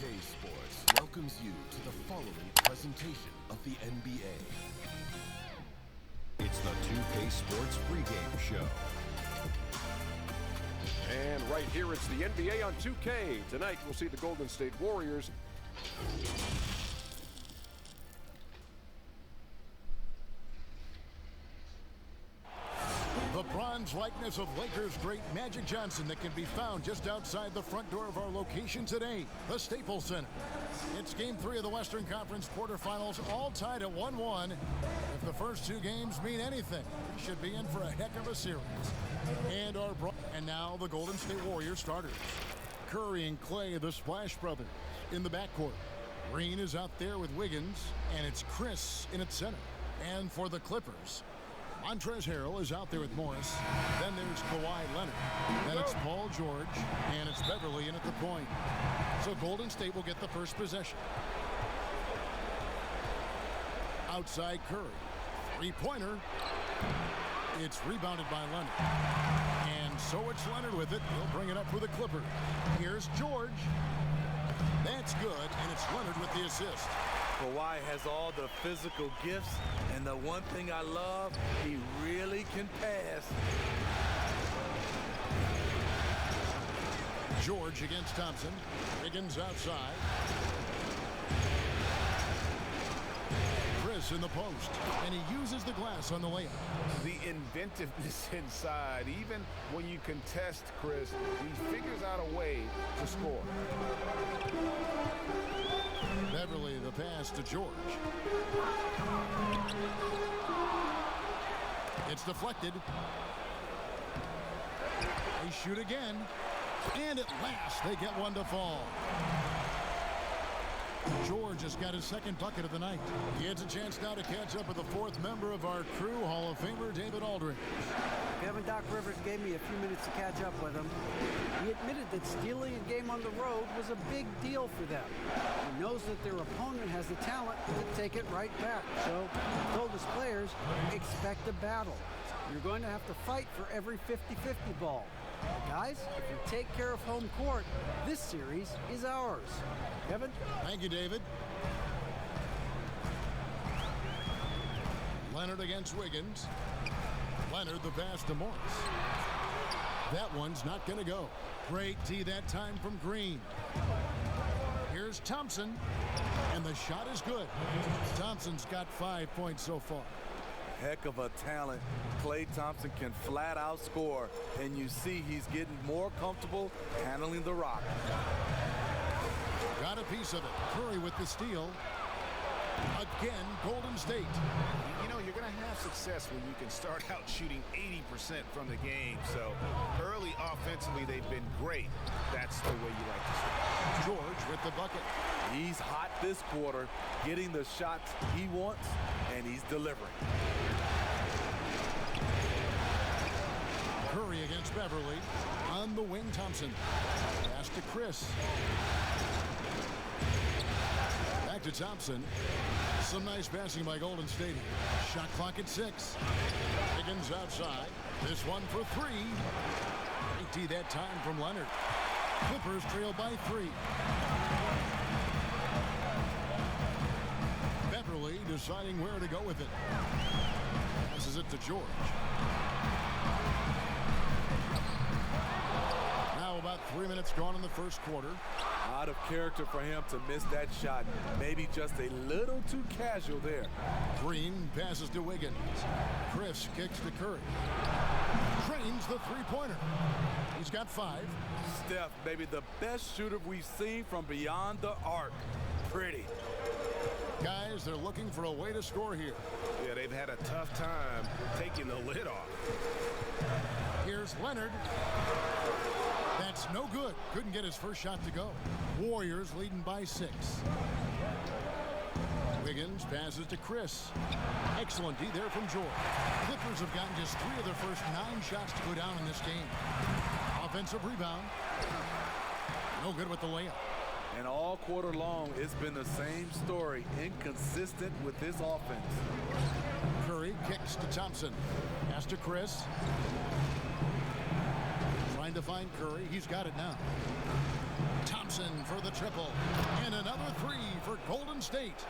2K Sports welcomes you to the following presentation of the NBA. It's the 2K Sports pregame show. And right here, it's the NBA on 2K. Tonight, we'll see the Golden State Warriors. The bronze likeness of Lakers great Magic Johnson that can be found just outside the front door of our location today, the Staples Center. It's Game 3 of the Western Conference quarterfinals, all tied at 1-1. If the first two games mean anything, we should be in for a heck of a series. And now the Golden State Warriors starters. Curry and Clay, the Splash Brothers, in the backcourt. Green is out there with Wiggins, and it's Chris in its center. And for the Clippers, Montrezl Harrell is out there with Morris. Then there's Kawhi Leonard. Then it's Paul George. And it's Beverly in at the point. So Golden State will get the first possession. Outside Curry. Three-pointer. It's rebounded by Leonard. And so it's Leonard with it. He'll bring it up for the Clippers. Here's George. That's good, and it's Leonard with the assist. Kawhi has all the physical gifts, and the one thing I love, he really can pass. George against Thompson. Wiggins outside. Chris in the post, and he uses the glass on the layup. The inventiveness inside, even when you contest Chris, he figures out a way to score. Beverly, the pass to George. It's deflected. They shoot again. And at last, they get one to fall. George has got his second bucket of the night. He has a chance now to catch up with the fourth member of our crew, Hall of Famer David Aldridge. Kevin Doc Rivers gave me a few minutes to catch up with him. He admitted that stealing a game on the road was a big deal for them. He knows that their opponent has the talent to take it right back. So he told his players, expect a battle. You're going to have to fight for every 50-50 ball. Guys, if we take care of home court, this series is ours. Kevin? Thank you, David. Leonard against Wiggins. Leonard the pass to Morris. That one's not going to go. Great D that time from Green. Here's Thompson, and the shot is good. Thompson's got 5 points so far. Heck of a talent. Klay Thompson can flat out score, and you see he's getting more comfortable handling the rock. Got a piece of it. Curry with the steal. Again, Golden State. You know, you're going to have success when you can start out shooting 80% from the game. So early offensively, they've been great. That's the way you like to see it. George with the bucket. He's hot this quarter, getting the shots he wants, and he's delivering. Curry against Beverly. On the wing, Thompson. Pass to Chris. Back to Thompson. Some nice passing by Golden State. Shot clock at 6. Wiggins outside. This one for 3. 80 that time from Leonard. Clippers trail by 3. Beverly deciding where to go with it. Passes it to George. Now about 3 minutes gone in the first quarter. Out of character for him to miss that shot. Maybe just a little too casual there. Green passes to Wiggins. Chris kicks to Curry. Trains the three-pointer. He's got 5. Steph, maybe the best shooter we've seen from beyond the arc. Pretty. Guys, they're looking for a way to score here. Yeah, they've had a tough time taking the lid off. Here's Leonard. That's no good. Couldn't get his first shot to go. Warriors leading by 6. Wiggins passes to Chris. Excellent D there from George. Clippers have gotten just 3 of their first 9 shots to go down in this game. Offensive rebound. No good with the layup. And all quarter long, it's been the same story. Inconsistent with this offense. Curry kicks to Thompson. Pass to Chris. Trying to find Curry. He's got it now. Thompson for the triple. And another three for Golden State.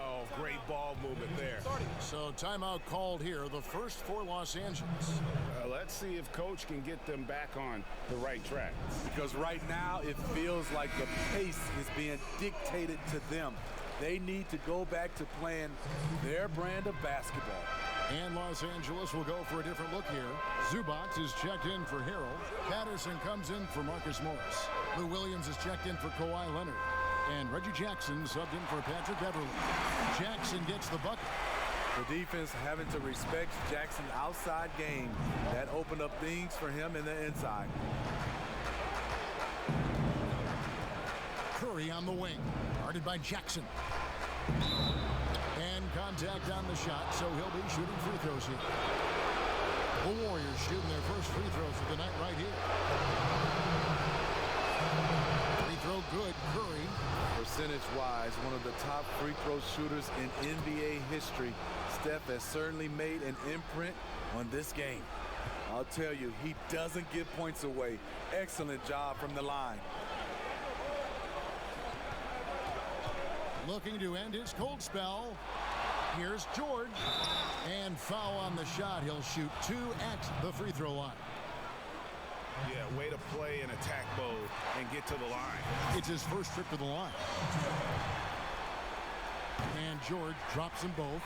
Oh, great ball movement there. So timeout called here, the first for Los Angeles. Let's see if Coach can get them back on the right track. Because right now it feels like the pace is being dictated to them. They need to go back to playing their brand of basketball. And Los Angeles will go for a different look here. Zubac is checked in for Harold. Patterson comes in for Marcus Morris. Lou Williams is checked in for Kawhi Leonard. And Reggie Jackson subbed in for Patrick Beverly. Jackson gets the bucket. The defense having to respect Jackson's outside game. That opened up things for him in the inside. Curry on the wing. Guarded by Jackson. And contact on the shot, so he'll be shooting free throws here. The Warriors shooting their first free throws of the night right here. Free throw good, Curry. Percentage-wise, one of the top free throw shooters in NBA history. Steph has certainly made an imprint on this game. I'll tell you, he doesn't give points away. Excellent job from the line. Looking to end his cold spell. Here's George. And foul on the shot. He'll shoot 2 at the free throw line. Yeah, way to play in attack mode and get to the line. It's his first trip to the line. And George drops them both.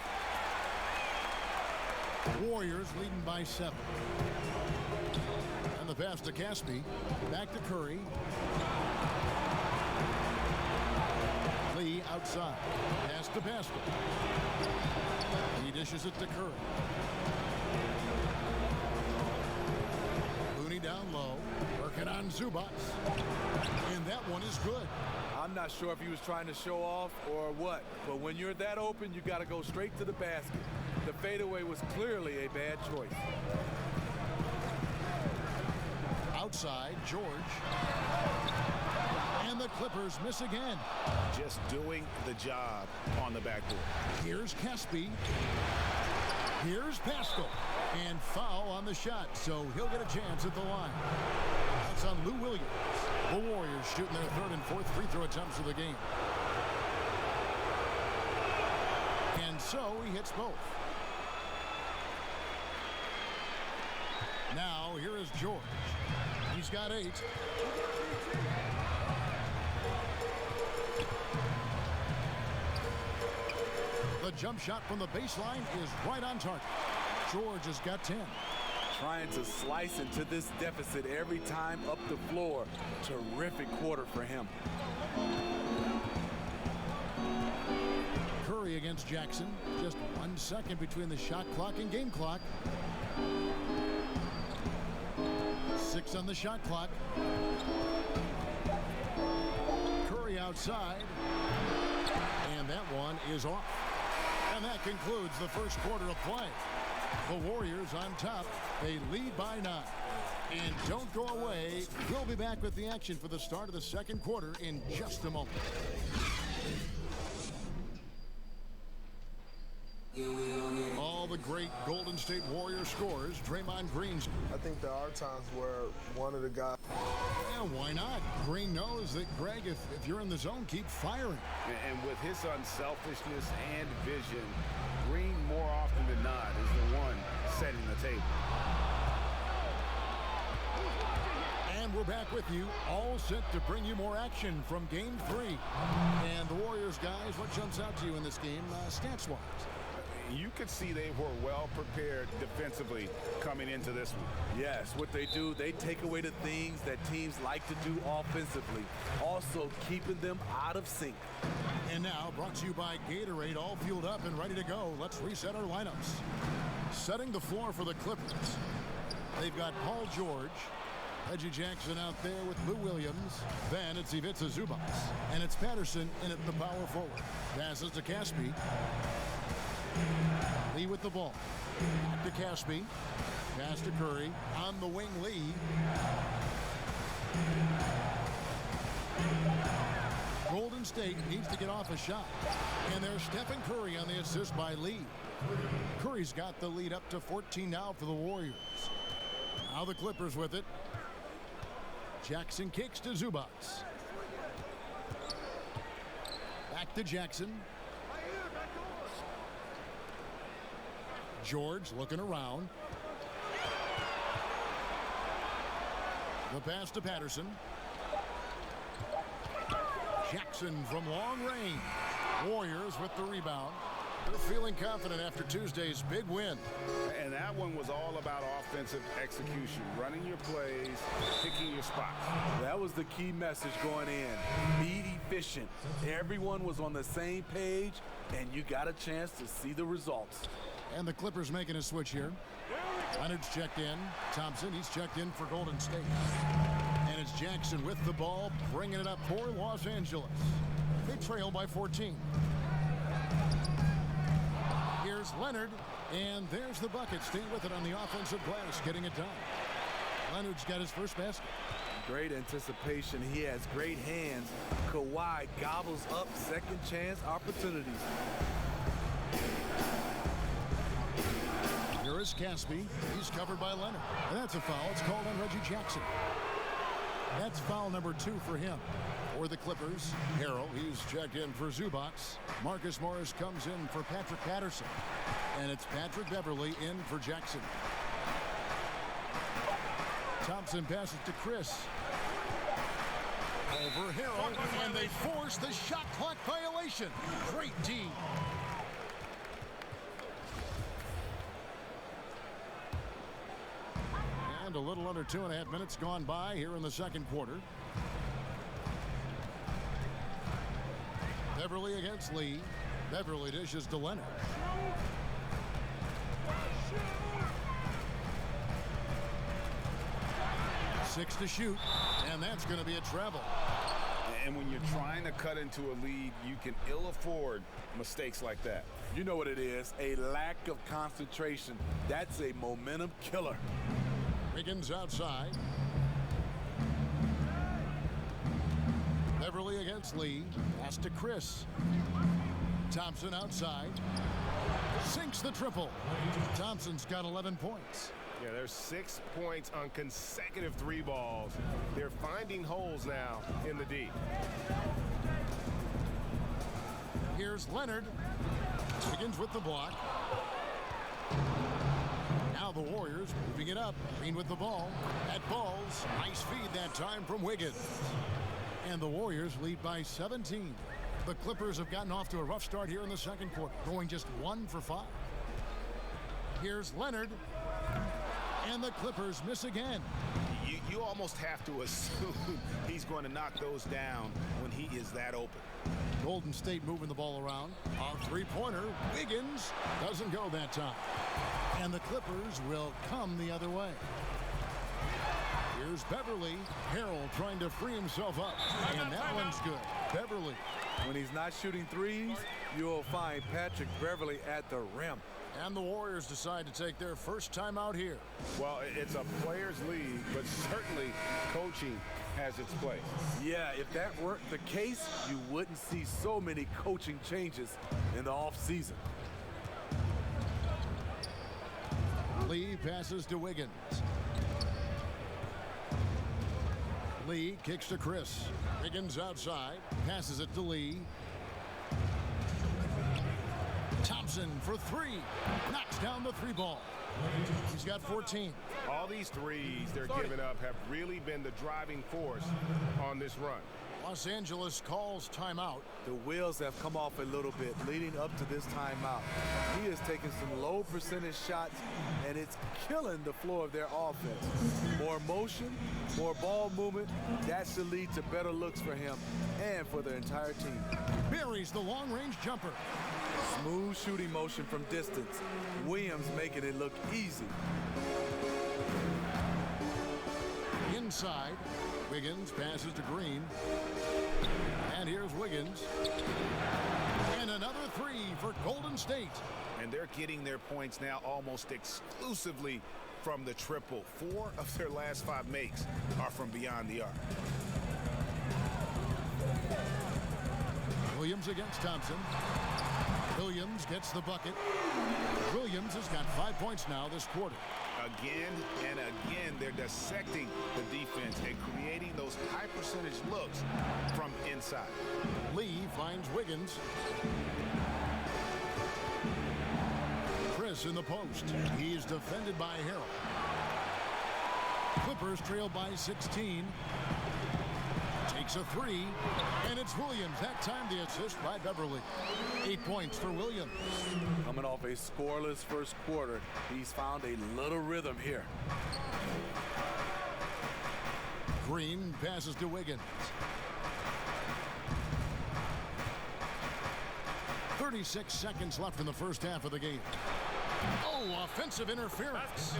Warriors leading by 7. And the pass to Caspi. Back to Curry. Lee outside. Pass to Pascal. He dishes it to Curry. Looney down low. Working on Zubac. And that one is good. I'm not sure if he was trying to show off or what, but when you're that open, you got to go straight to the basket. The fadeaway was clearly a bad choice. Outside, George. And the Clippers miss again. Just doing the job on the backboard. Here's Caspi. Here's Pascal. And foul on the shot, so he'll get a chance at the line. That's on Lou Williams. The Warriors shooting their third and fourth free throw attempts of the game. And so he hits both. Now here is George. He's got 8. The jump shot from the baseline is right on target. George has got 10. Trying to slice into this deficit every time up the floor. Terrific quarter for him. Curry against Jackson. Just 1 second between the shot clock and game clock. 6 on the shot clock. Curry outside. And that one is off. And that concludes the first quarter of play. The Warriors on top. They lead by 9. And don't go away. We'll be back with the action for the start of the second quarter in just a moment. All the great Golden State Warriors scores. Draymond Green's. I think there are times where one of the guys. Yeah, why not? Green knows that, Greg, if you're in the zone, keep firing. And with his unselfishness and vision, Green more often than not is the one setting the table. And we're back with you, all set to bring you more action from Game 3. And the Warriors, guys, what jumps out to you in this game, stats-wise? You could see they were well prepared defensively coming into this one. Yes, what they do, they take away the things that teams like to do offensively. Also keeping them out of sync. And now, brought to you by Gatorade, all fueled up and ready to go. Let's reset our lineups. Setting the floor for the Clippers. They've got Paul George, Reggie Jackson out there with Lou Williams. Then it's Ivica Zubac. And it's Patterson in at the power forward. Passes to Caspi. Lee with the ball. Back to Caspi. Pass to Curry. On the wing, Lee. Golden State needs to get off a shot. And there's Stephen Curry on the assist by Lee. Curry's got the lead up to 14 now for the Warriors. Now the Clippers with it. Jackson kicks to Zubac. Back to Jackson. George looking around. The pass to Patterson. Jackson from long range. Warriors with the rebound. They're feeling confident after Tuesday's big win. And that one was all about offensive execution, running your plays, picking your spots. That was the key message going in. Be efficient. Everyone was on the same page, and you got a chance to see the results. And the Clippers making a switch here. Leonard's checked in. Thompson, he's checked in for Golden State. And it's Jackson with the ball, bringing it up for Los Angeles. They trail by 14. Here's Leonard, and there's the bucket. Stay with it on the offensive glass, getting it done. Leonard's got his first basket. Great anticipation. He has great hands. Kawhi gobbles up second chance opportunities. Here is Caspi. He's covered by Leonard. And that's a foul. It's called on Reggie Jackson. That's foul number 2 for him. For the Clippers, Harrell, he's checked in for Zubac. Marcus Morris comes in for Patrick Patterson. And it's Patrick Beverly in for Jackson. Thompson passes to Chris. Over Harrell, and they force the shot clock violation. Great D. And a little under 2.5 minutes gone by here in the second quarter. Beverly against Lee. Beverly dishes to Leonard. Six to shoot, and that's going to be a travel. And when you're trying to cut into a lead, you can ill afford mistakes like that. You know what it is, a lack of concentration. That's a momentum killer. Wiggins outside. Beverly against Lee. Pass to Chris. Thompson outside. Sinks the triple. Thompson's got 11 points. Yeah, there's 6 points on consecutive 3 balls. They're finding holes now in the D. Here's Leonard. Begins with the block. Now the Warriors moving it up. Green with the ball. At balls. Nice feed that time from Wiggins. And the Warriors lead by 17. The Clippers have gotten off to a rough start here in the second quarter, going just 1 for 5. Here's Leonard. And the Clippers miss again. You almost have to assume he's going to knock those down when he is that open. Golden State moving the ball around. A three-pointer. Wiggins doesn't go that time. And the Clippers will come the other way. Here's Beverly. Harrell trying to free himself up. And that one's good. Beverly. When he's not shooting threes, you'll find Patrick Beverly at the rim. And the Warriors decide to take their first time out here. Well, it's a players' league, but certainly coaching has its place. Yeah, if that weren't the case, you wouldn't see so many coaching changes in the offseason. Lee passes to Wiggins. Lee kicks to Chris. Wiggins outside. Passes it to Lee. Thompson for 3. Knocks down the 3 ball. He's got 14. All these threes they're giving up have really been the driving force on this run. Los Angeles calls timeout. The wheels have come off a little bit leading up to this timeout. He is taking some low percentage shots, and it's killing the flow of their offense. More motion, more ball movement, that should lead to better looks for him and for the entire team. Buries the long-range jumper. Smooth shooting motion from distance. Williams making it look easy. Inside, Wiggins passes to Green. And here's Wiggins. And another 3 for Golden State. And they're getting their points now almost exclusively from the triple. 4 of their last 5 makes are from beyond the arc. Williams against Thompson. Williams gets the bucket. Williams has got 5 points now this quarter. again and again. They're dissecting the defense and creating those high percentage looks from inside. Lee finds Wiggins. Chris in the post. He's defended by Harrell. Clippers trail by 16. Takes a three, and it's Williams. That time the assist by Beverly. 8 points for Williams. Coming off a scoreless first quarter, he's found a little rhythm here. Green passes to Wiggins. 36 seconds left in the first half of the game. Oh, offensive interference.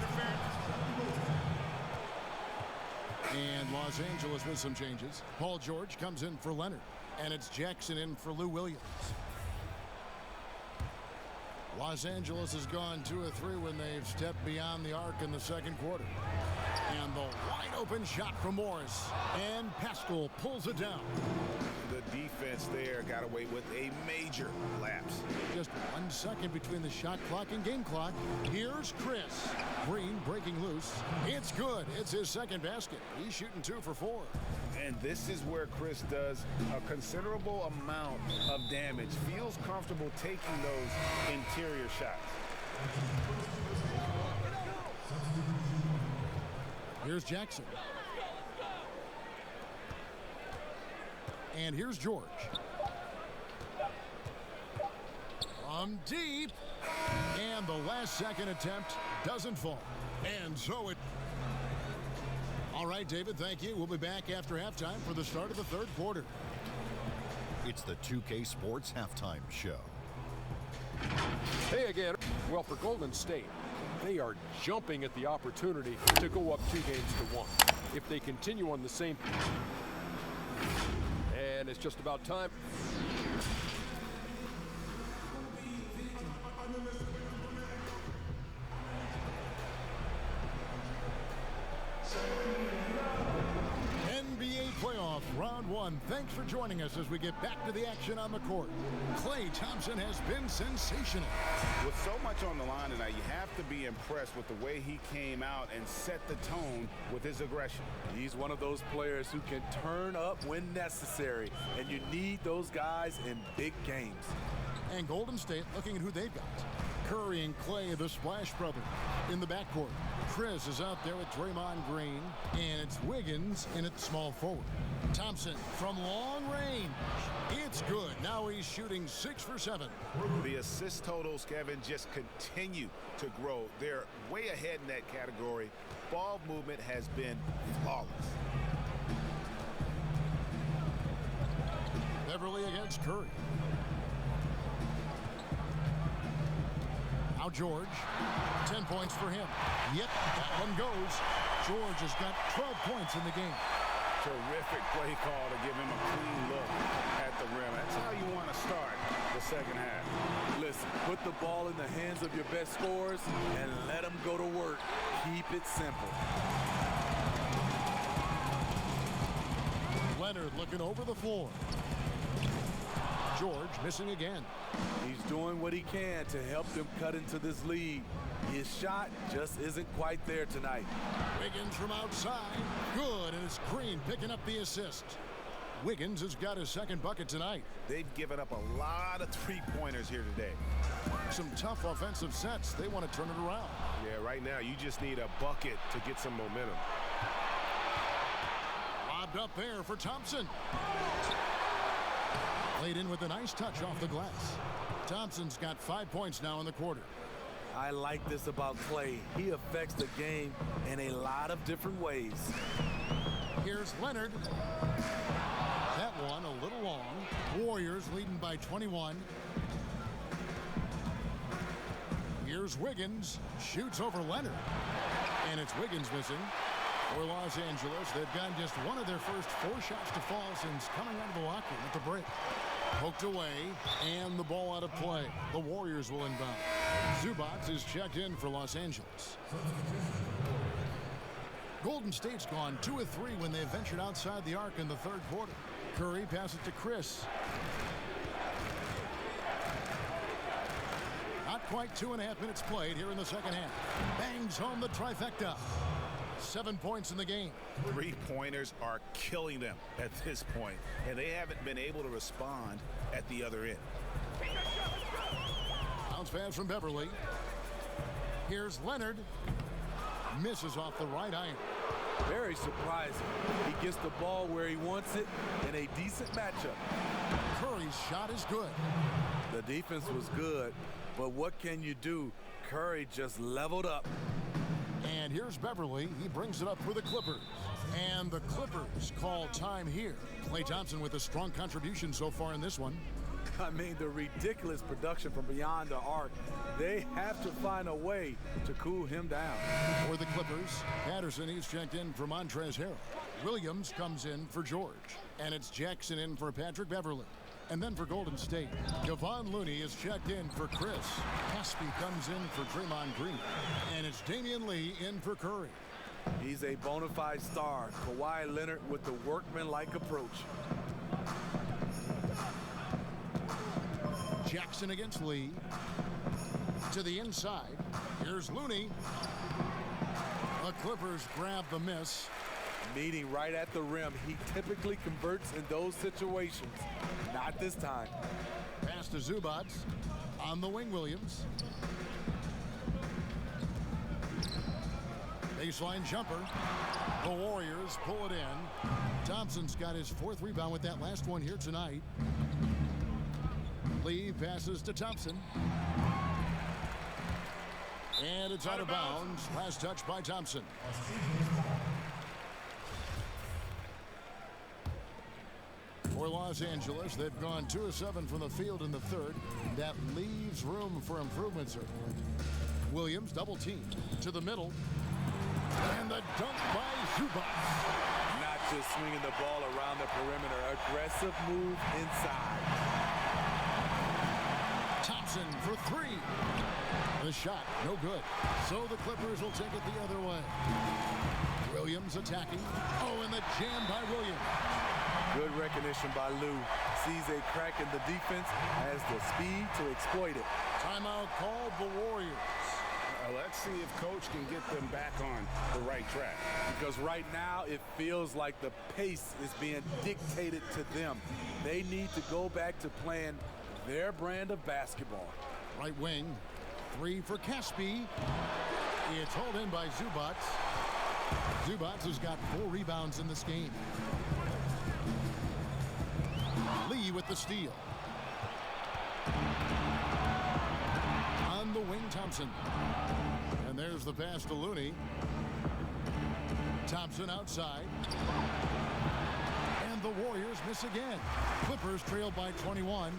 And Los Angeles with some changes. Paul George comes in for Leonard. And it's Jackson in for Lou Williams. Los Angeles has gone 2 of 3 when they've stepped beyond the arc in the second quarter. And the wide open shot from Morris. And Pascal pulls it down. The defense there got away with a major lapse. Just 1 second between the shot clock and game clock. Here's Chris. Green breaking loose. It's good. It's his second basket. He's shooting 2 for 4. And this is where Chris does a considerable amount of damage. Feels comfortable taking those interior shots. Here's Jackson. And here's George. From deep. And the last second attempt doesn't fall. And so it... All right, David, thank you. We'll be back after halftime for the start of the third quarter. It's the 2K Sports Halftime Show. Hey again. Well, for Golden State, they are jumping at the opportunity to go up 2 games to 1. If they continue on the same... And it's just about time. NBA playoff round 1. Thanks for joining us as we get back to the action on the court. Klay Thompson has been sensational. With so much on the line tonight, you have to be impressed with the way he came out and set the tone with his aggression. He's one of those players who can turn up when necessary, and you need those guys in big games. And Golden State looking at who they've got. Curry and Klay, the Splash Brothers, in the backcourt. Chris is out there with Draymond Green, and it's Wiggins in at small forward. Thompson from long range. It's good. Now he's shooting 6 for 7. The assist totals, Kevin, just continue to grow. They're way ahead in that category. Ball movement has been flawless. Beverly against Curry. Now George. 10 points for him. Yep, that one goes. George has got 12 points in the game. Terrific play call to give him a clean look at the rim. That's how you want to start the second half. Listen, put the ball in the hands of your best scorers and let them go to work. Keep it simple. Leonard looking over the floor. George missing again. He's doing what he can to help them cut into this lead. His shot just isn't quite there tonight. Wiggins from outside. Good, and it's Green picking up the assist. Wiggins has got his second bucket tonight. They've given up a lot of three-pointers here today. Some tough offensive sets. They want to turn it around. Yeah, right now you just need a bucket to get some momentum. Lobbed up there for Thompson. Laid in with a nice touch off the glass. Thompson's got 5 points now in the quarter. I like this about Klay. He affects the game in a lot of different ways. Here's Leonard. That one a little long. Warriors leading by 21. Here's Wiggins. Shoots over Leonard. And it's Wiggins missing. For Los Angeles, they've gotten just one of their first 4 shots to fall since coming out of the locker room at the break. Poked away, and the ball out of play. The Warriors will inbound. Zubac is checked in for Los Angeles. Golden State's gone 2 of 3 when they ventured outside the arc in the third quarter. Curry passes to Chris. Not quite 2.5 minutes played here in the second half. Bangs home the trifecta. 7 points in the game. Three-pointers are killing them at this point, and they haven't been able to respond at the other end. Bounce pass from Beverly. Here's Leonard. Misses off the right iron. Very surprising. He gets the ball where he wants it in a decent matchup. Curry's shot is good. The defense was good, but what can you do? Curry just leveled up. And here's Beverly. He brings it up for the Clippers. And the Clippers call time here. Klay Thompson with a strong contribution so far in this one. I mean, the ridiculous production from beyond the arc. They have to find a way to cool him down. For the Clippers, Patterson, he's checked in for Montrezl Harrell. Williams comes in for George. And it's Jackson in for Patrick Beverly. And then for Golden State, Kevon Looney is checked in for Chris. Caspi comes in for Draymond Green. And it's Damian Lee in for Curry. He's a bona fide star. Kawhi Leonard with the workman-like approach. Jackson against Lee. To the inside. Here's Looney. The Clippers grab the miss. Meeting right at the rim. He typically converts in those situations. Not this time. Pass to Zubac. On the wing, Williams. Baseline jumper. The Warriors pull it in. Thompson's got his 4th rebound with that last one here tonight. Lee passes to Thompson. And it's out of bounds. Last touch by Thompson. For Los Angeles, they've gone 2 of 7 from the field in the third. That leaves room for improvement, sir. Williams double team to the middle. And the dunk by Zubac. Not just swinging the ball around the perimeter. Aggressive move inside. Thompson for 3. The shot, no good. So the Clippers will take it the other way. Williams attacking. Oh, and the jam by Williams. Good recognition by Lou. Sees a crack in the defense, has the speed to exploit it. Timeout called the Warriors. Let's see if Coach can get them back on the right track. Because right now it feels like the pace is being dictated to them. They need to go back to playing their brand of basketball. Right wing, 3 for Caspi. It's hauled in by Zubac. Zubac has got 4 rebounds in this game. Lee with the steal. On the wing, Thompson. And there's the pass to Looney. Thompson outside. And the Warriors miss again. Clippers trail by 21.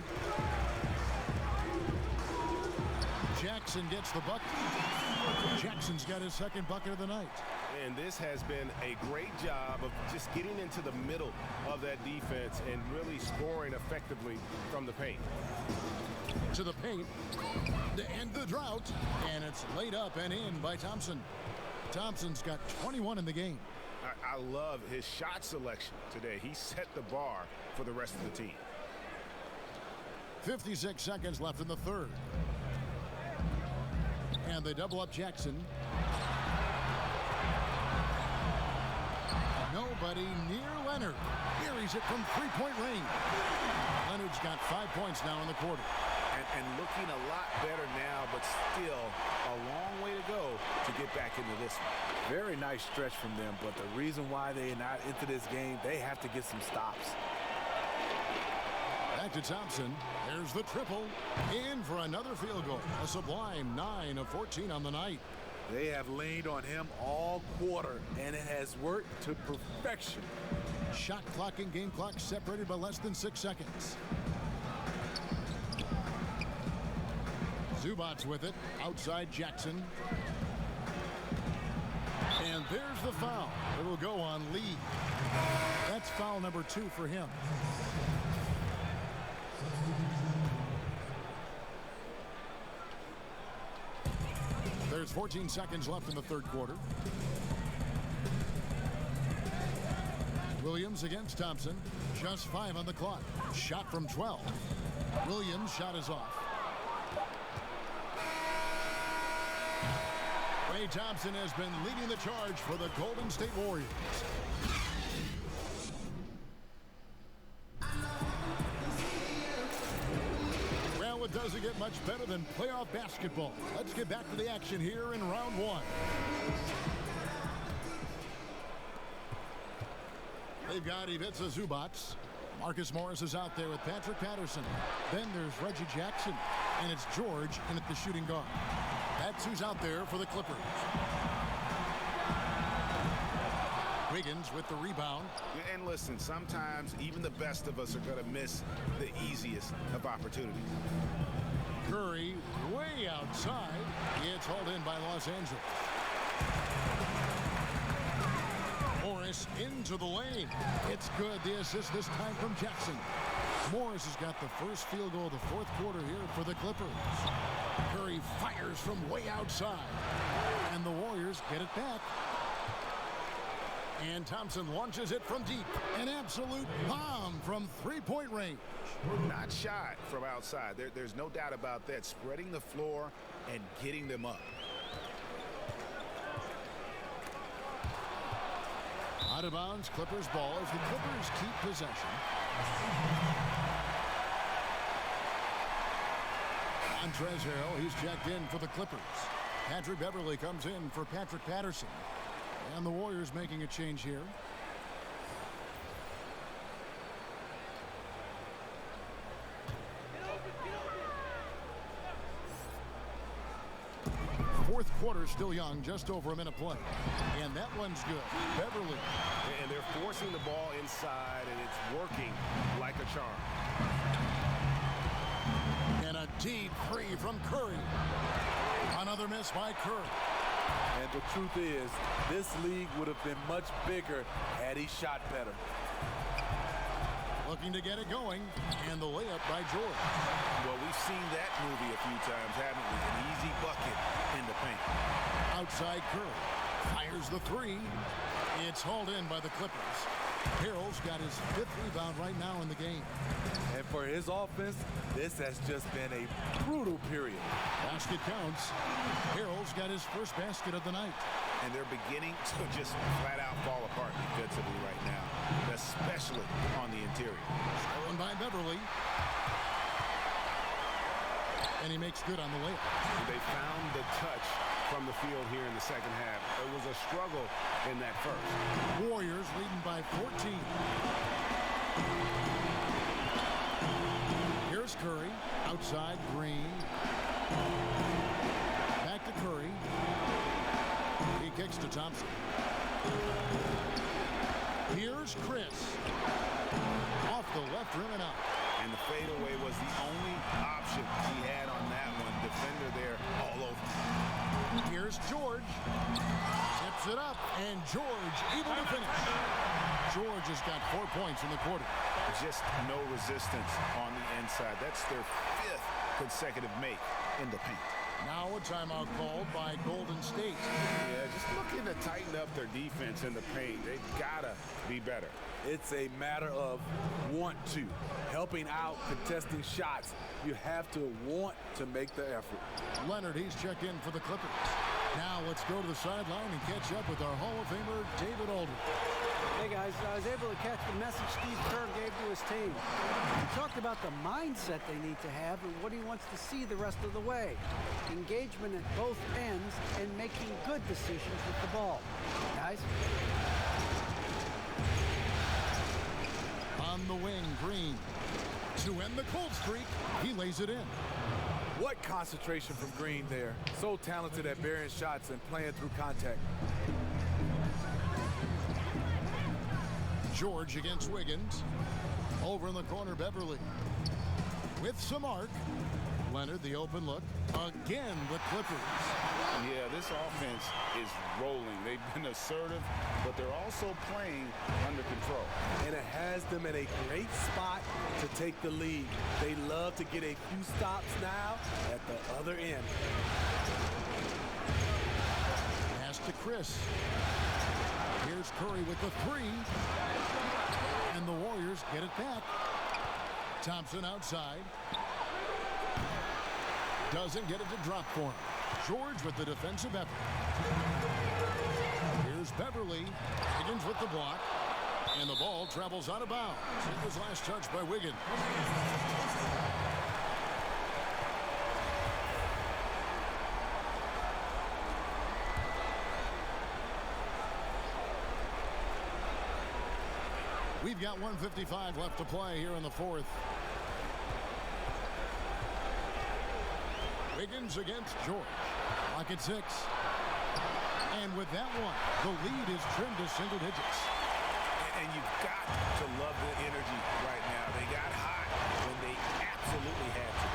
Jackson gets the bucket. Jackson's got his 2nd bucket of the night. And this has been a great job of just getting into the middle of that defense and really scoring effectively from the paint. To the paint to end the drought, and it's laid up and in by Thompson. Thompson's got 21 in the game. I love his shot selection today. He set the bar for the rest of the team. 56 seconds left in the third. And they double up Jackson. Nobody near Leonard. Buries it from 3-point range. Leonard's got 5 points now in the quarter. And looking a lot better now, but still a long way to go to get back into this one. Very nice stretch from them, but the reason why they're not into this game, they have to get some stops. Back to Thompson. There's the triple. In for another field goal. A sublime 9 of 14 on the night. They have leaned on him all quarter, and it has worked to perfection. Shot clock and game clock separated by less than 6 seconds. Zubac with it. Outside Jackson. And there's the foul. It will go on Lee. That's foul number 2 for him. There's 14 seconds left in the third quarter. Williams against Thompson. Just 5 on the clock. Shot from 12. Williams' shot is off. Klay Thompson has been leading the charge for the Golden State Warriors. Well, it doesn't get much better than playoff basketball. Let's get back to the action here in round one. They've got Ivica Zubac. Marcus Morris is out there with Patrick Patterson. Then there's Reggie Jackson. And it's George in at the shooting guard. That's who's out there for the Clippers. Wiggins with the rebound. And listen, sometimes even the best of us are going to miss the easiest of opportunities. Curry way outside. It's hauled in by Los Angeles. Morris into the lane. It's good. The assist this time from Jackson. Morris has got the first field goal of the fourth quarter here for the Clippers. Curry fires from way outside. And the Warriors get it back. And Thompson launches it from deep. An absolute bomb from three-point range. Not shy from outside. There's no doubt about that. Spreading the floor and getting them up. Out of bounds, Clippers ball as the Clippers keep possession. Montrezl Harrell, he's checked in for the Clippers. Patrick Beverley comes in for Patrick Patterson. And the Warriors making a change here. Fourth quarter still young, just over a minute play. And that one's good. Beverley. And they're forcing the ball inside, and it's working like a charm. And a deep three from Curry. Another miss by Curry. And the truth is, this league would have been much bigger had he shot better. Looking to get it going, and the layup by George. Well, we've seen that movie a few times, haven't we? An easy bucket in the paint. Outside Curry. Fires the three. It's hauled in by the Clippers. Harrell's got his fifth rebound right now in the game. And for his offense, this has just been a brutal period. Basket counts. Harrell's got his first basket of the night. And they're beginning to just flat out fall apart defensively right now, especially on the interior. Stolen by Beverley. And he makes good on the layup. They found the touch from the field here in the second half. It was a struggle in that first. Warriors leading by 14. Here's Curry. Outside, Green. Back to Curry. He kicks to Thompson. Here's Chris. Off the left rim and out. And the fadeaway was the only option he had on that one. Defender there all over. Here's George. Tips it up, and George able to finish. George has got 4 points in the quarter. Just no resistance on the inside. That's their fifth consecutive make in the paint. Now a timeout called by Golden State. Yeah, just looking to tighten up their defense in the paint. They've got to be better. It's a matter of want to. Helping out, contesting shots. You have to want to make the effort. Leonard, he's checked in for the Clippers. Now let's go to the sideline and catch up with our Hall of Famer, David Aldridge. Hey guys, I was able to catch the message Steve Kerr gave to his team. He talked about the mindset they need to have and what he wants to see the rest of the way. Engagement at both ends and making good decisions with the ball. Guys? On the wing, Green. To end the cold streak, he lays it in. What concentration from Green there. So talented at burying shots and playing through contact. George against Wiggins. Over in the corner, Beverley. With some arc. Leonard, the open look. Again, the Clippers. Yeah, this offense is rolling. They've been assertive, but they're also playing under control. And it has them in a great spot to take the lead. They love to get a few stops now at the other end. Pass to Chris. Here's Curry with the three. And the Warriors get it back. Thompson outside. Doesn't get it to drop for him. George with the defensive effort. Here's Beverly. Higgins with the block. And the ball travels out of bounds. It was last touched by Wiggins. We've got 1:55 left to play here in the fourth. Wiggins against George. Lock at 6. And with that one, the lead is trimmed to single digits. And you've got to love the energy right now. They got hot when they absolutely had to.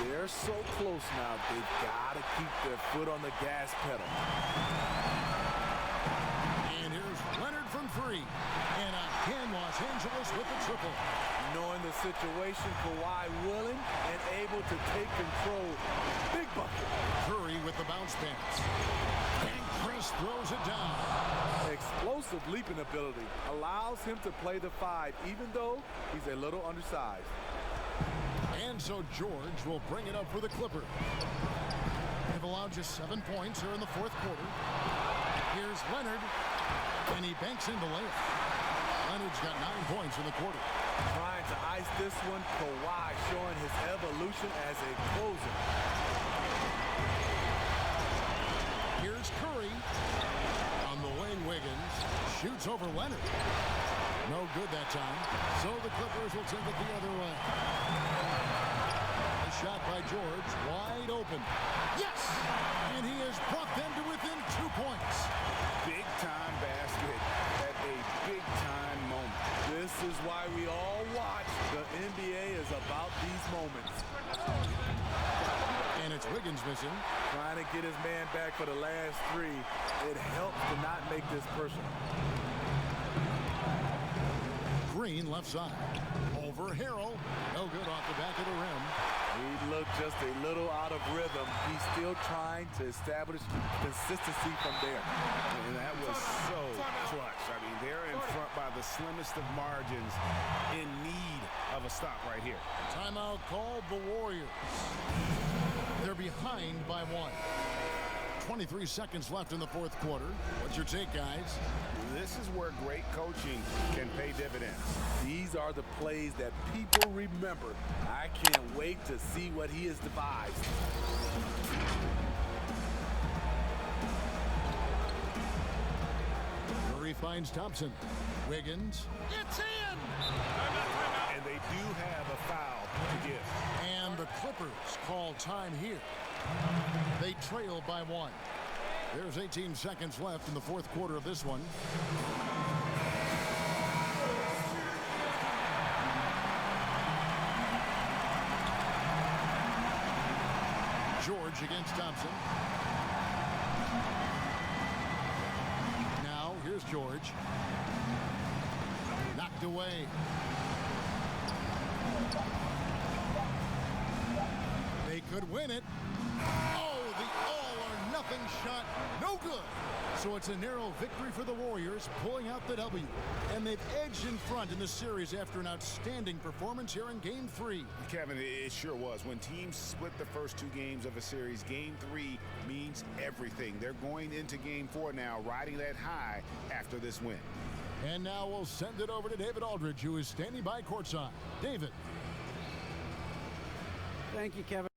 They're so close now. They've got to keep their foot on the gas pedal. And here's Leonard from 3. And again, Los Angeles with the triple. Knowing the situation, Kawhi willing and able to take control. Big bucket. Curry with the bounce pass. And Chris throws it down. Explosive leaping ability allows him to play the 5, even though he's a little undersized. And so George will bring it up for the Clippers. They've allowed just 7 points here in the fourth quarter. Here's Leonard, and he banks in the layup. Leonard's got 9 points in the quarter. Trying to ice this one, Kawhi showing his evolution as a closer. Here's Curry. On the wing, Wiggins shoots over Leonard. No good that time. So the Clippers will take it the other way. A shot by George, wide open. Yes! And he has brought them to within 2 points. Big time basket at a big time moment. This is why we all watch. The NBA is about these moments. And it's Wiggins missing. Trying to get his man back for the last 3. It helps to not make this personal. Green left side. Over Harrell. No good off the back of the rim. He looked just a little out of rhythm. He's still trying to establish consistency from there. And that was so clutch. I mean, they're in front by the slimmest of margins, in need of a stop right here. Timeout called the Warriors. They're behind by 1. 23 seconds left in the fourth quarter. What's your take, guys? This is where great coaching can pay dividends. These are the plays that people remember. I can't wait to see what he has devised. Murray finds Thompson. Wiggins. It's in! And they do have a foul to give. And the Clippers call time here. They trail by 1. There's 18 seconds left in the fourth quarter of this one. George against Thompson. Now, here's George. Knocked away. They could win it. Oh, the all-or-nothing shot. No good. So it's a narrow victory for the Warriors, pulling out the W. And they've edged in front in the series after an outstanding performance here in Game 3. Kevin, it sure was. When teams split the first 2 games of a series, Game 3 means everything. They're going into Game 4 now, riding that high after this win. And now we'll send it over to David Aldridge, who is standing by courtside. David. Thank you, Kevin.